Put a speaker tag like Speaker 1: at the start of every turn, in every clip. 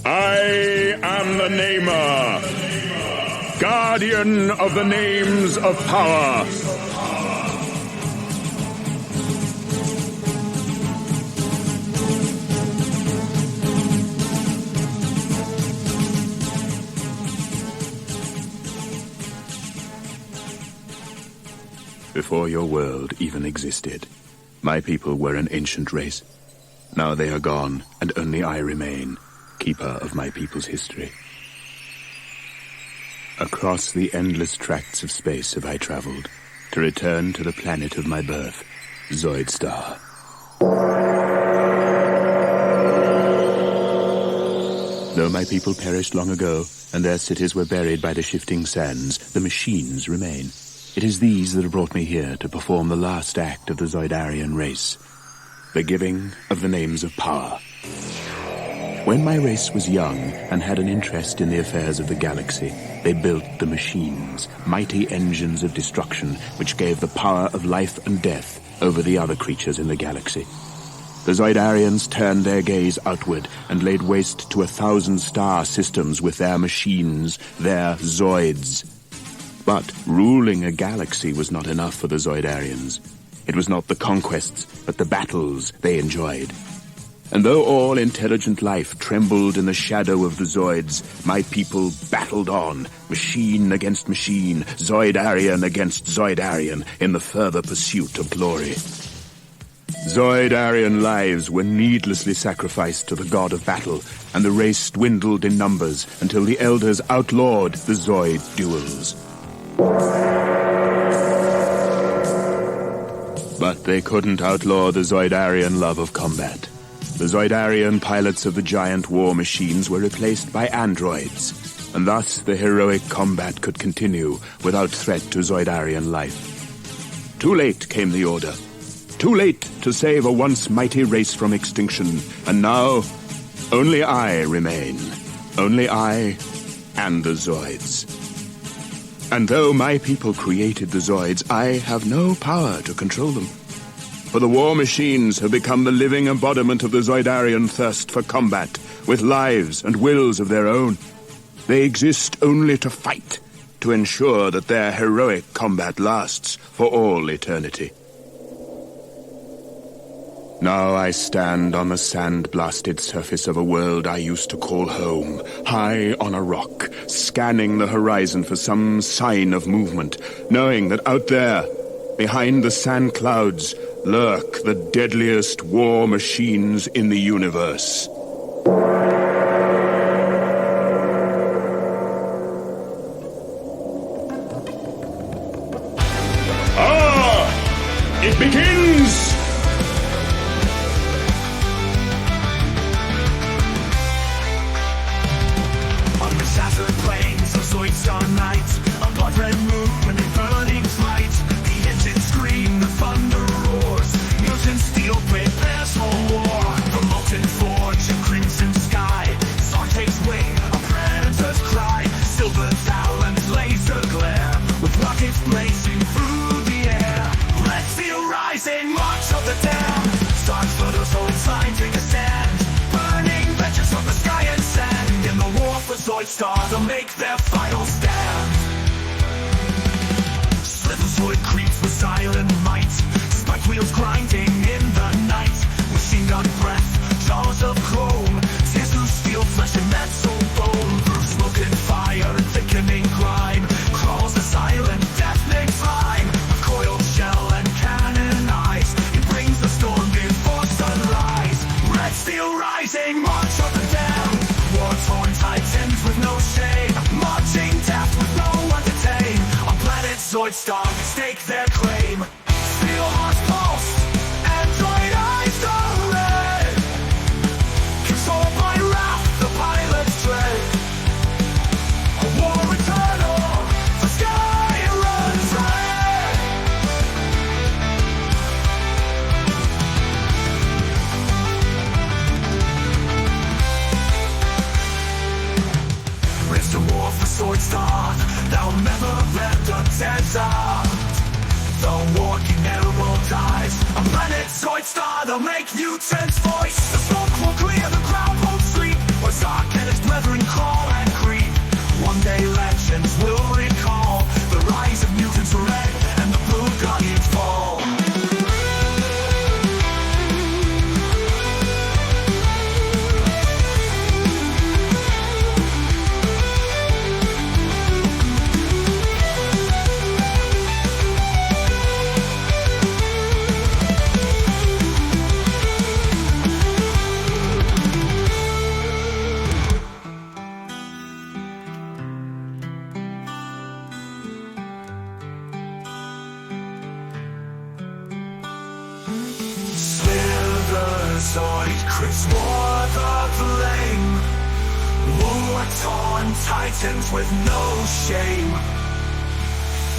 Speaker 1: I am the Namer, guardian of the names of power. Before your world even existed, my people were an ancient race. Now they are gone, and only I remain, keeper of my people's history. Across the endless tracts of space have I traveled, to return to the planet of my birth, Zoidstar. Though my people perished long ago, and their cities were buried by the shifting sands, the machines remain. It is these that have brought me here to perform the last act of the Zoidarian race, the giving of the names of power. When my race was young and had an interest in the affairs of the galaxy, they built the machines, mighty engines of destruction which gave the power of life and death over the other creatures in the galaxy. The Zoidarians turned their gaze outward and laid waste to 1,000 star systems with their machines, their Zoids. But ruling a galaxy was not enough for the Zoidarians. It was not the conquests, but the battles they enjoyed. And though all intelligent life trembled in the shadow of the Zoids, my people battled on, machine against machine, Zoidarian against Zoidarian, in the further pursuit of glory. Zoidarian lives were needlessly sacrificed to the god of battle, and the race dwindled in numbers until the elders outlawed the Zoid duels. But they couldn't outlaw the Zoidarian love of combat. The Zoidarian pilots of the giant war machines were replaced by androids, and thus the heroic combat could continue without threat to Zoidarian life. Too late came the order. Too late to save a once mighty race from extinction, and now only I remain. Only I and the Zoids. And though my people created the Zoids, I have no power to control them. For the war machines have become the living embodiment of the Zoidarian thirst for combat, with lives and wills of their own. They exist only to fight, to ensure that their heroic combat lasts for all eternity. Now I stand on the sand-blasted surface of a world I used to call home, high on a rock, scanning the horizon for some sign of movement, knowing that out there, behind the sand clouds, lurk the deadliest war machines in the universe. It begins!
Speaker 2: Zoidstar night, a blood-red moon in burning flight. The engines scream, the thunder roars. Mutants steel prepares for war. The molten forge, a crimson sky. Zark takes wing, a predator's cry. Silver talons, laser glare, with rockets blazing through the air. Let's feel rising, march of the damned. Slitherzoid sign, take a stand. Burning vengeance from the sky and sand. In the war for Zoidstar, they'll make their final stand. Slitherzoid creeps with silent might. Spike wheels grinding in the night. Machine gun breath, jaws of chrome. Tears through steel, flesh and metal bone. Through smoke and fire and thickening grime. Crawls the silent, deafening slime. A coiled shell and cannon eyes. It brings the storm before sunrise. Red steel rising, march of the damned. War-torn titans with no shame. Marching death with no one to tame. On planet Zoidstar, we stake their claim. Steel hearts pulse, android eyes are red. Controlled by wrath, the pilots dread. A war eternal, the sky runs red. It's the war for Zoidstar, they'll never let the desert. The walking arrow dies. On planet Zoidstar, they'll make mutants voice. The smoke will clear, the ground won't sleep. Or Zark and its Crips war the flame, war-torn titans with no shame.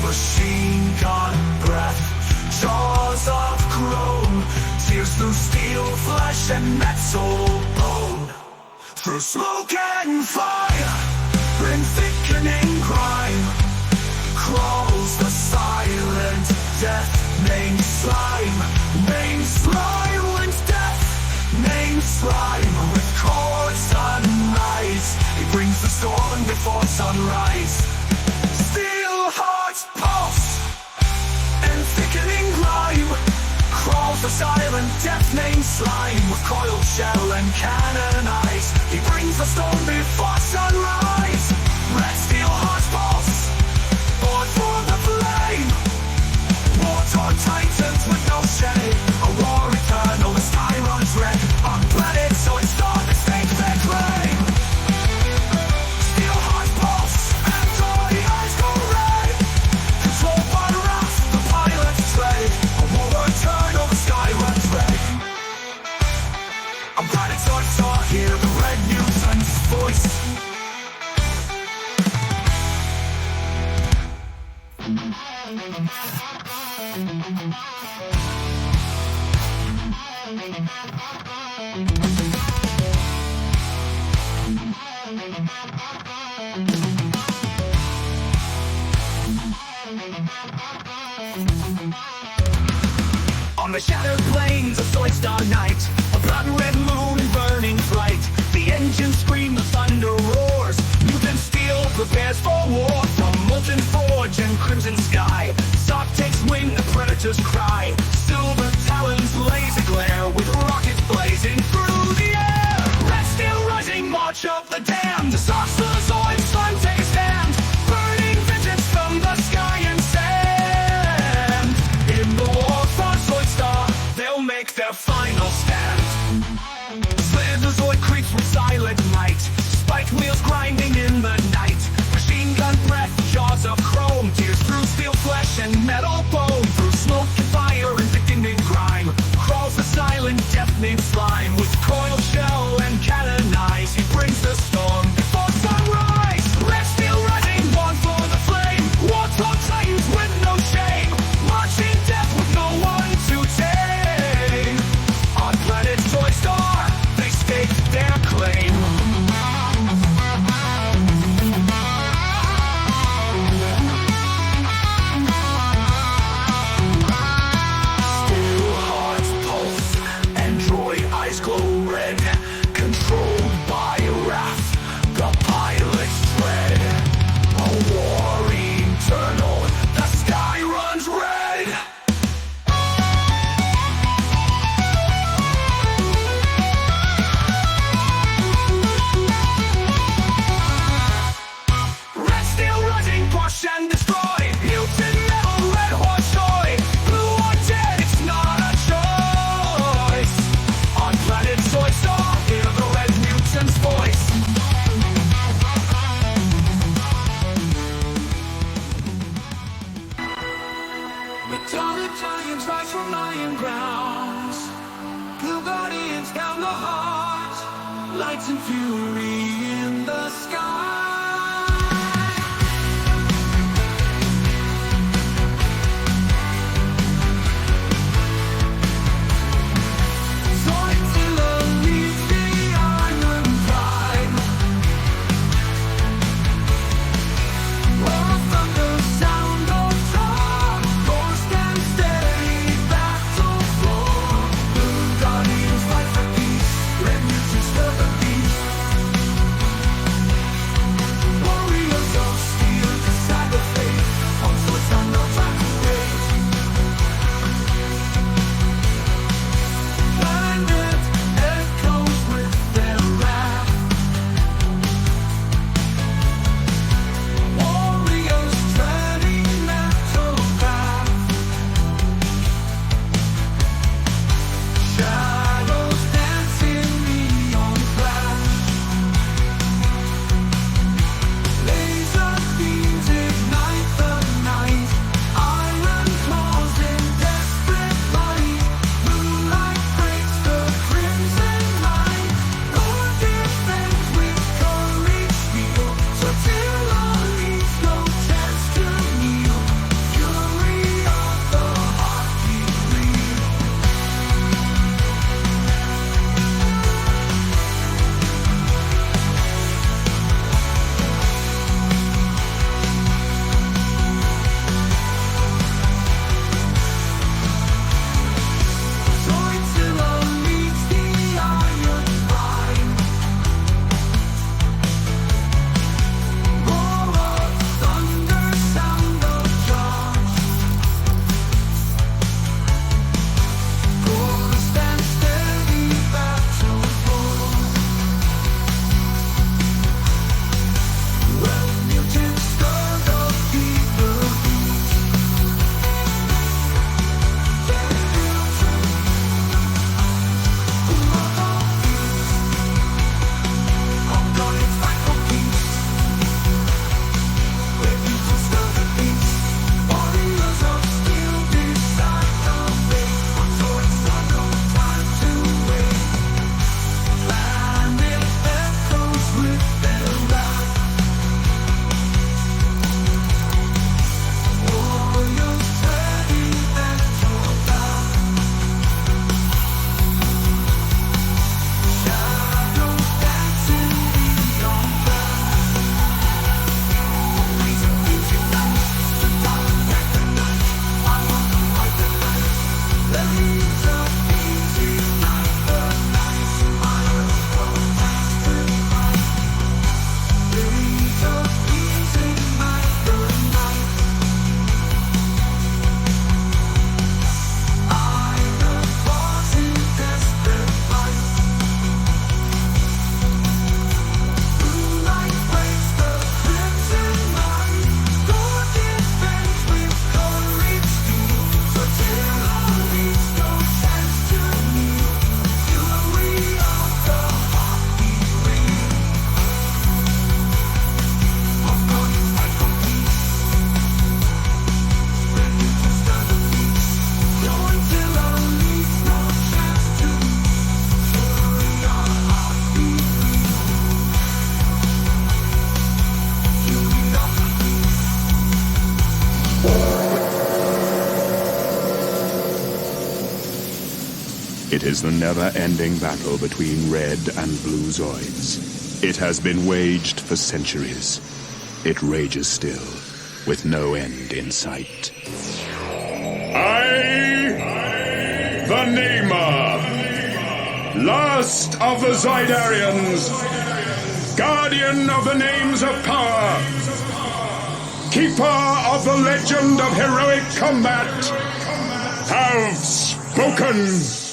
Speaker 2: Machine gun breath, jaws of chrome, tears through steel, flesh and metal bone. Through smoke and fire, in thickening crime, crawls the silent death, named slime, named silent death, named slime. With cords unrise, he brings the storm before sunrise. Steel hearts pulse, and thickening grime, crawls the silent death, named slime. With coiled shell and cannon eyes, he brings the storm before sunrise. Red steel hearts pulse, born for the flame, war-torn titans with no shame. A war eternal, the sky runs red on planet Zoidstar, they stake their claim. Steel hearts pulse, and dirty eyes go red, controlled by wrath, the pilots trade. A war eternal, the sky runs red. On planet Zoidstar, hear the red mutant's voice. On the shattered plains of Zoidstar night, a blood-red moon burning bright. The engines scream, the thunder roars, mutant steel prepares for war. From molten forge and crimson sky, Zark takes wing, the predators cry. Silver talons laser glare, with rockets blazing through the air. Red steel rising, march of the damned. The Slitherzoid slime take a stand, burning vengeance from the sky and sand. In the war for Zoidstar, they'll make their final stand. Slitherzoid creeps with silent might, spiked wheels grinding in the night. Machine gun breath, jaws of chrome, tears through steel flesh and metal bone. Through smoke and fire and thickening grime, crawls the silent deafening slime. With coiled shell and cannon eyes, he brings the storm before sunrise. Red steel rising, born for the flame, war-torn titans with no shame, marching death with no one to tame. On planet Zoidstar, they stake their claim. Steel hearts pulse, and droid eyes glow red, controlled by wrath, the pilots tread. A war eternal, the sky runs red. Red steel rising, push and destroy, mutant metal, red horse joy. Blue or dead, it's not a choice. On planet Zoidstar, hear the red mutant's voice. Metallic giants rise from lying grounds, blue guardians down the heart, lights and fury in the sky. Zoidzilla leads the Iron Prime, all thunder sound of talk, force and steady battle floor. Blue guardians fight for peace, red mutants for the peace.
Speaker 1: It is the never-ending battle between red and blue Zoids. It has been waged for centuries. It rages still, with no end in sight.
Speaker 3: I, the Namer, last of the Zoidarians, guardian of the names of power, keeper of the legend of heroic combat, have spoken.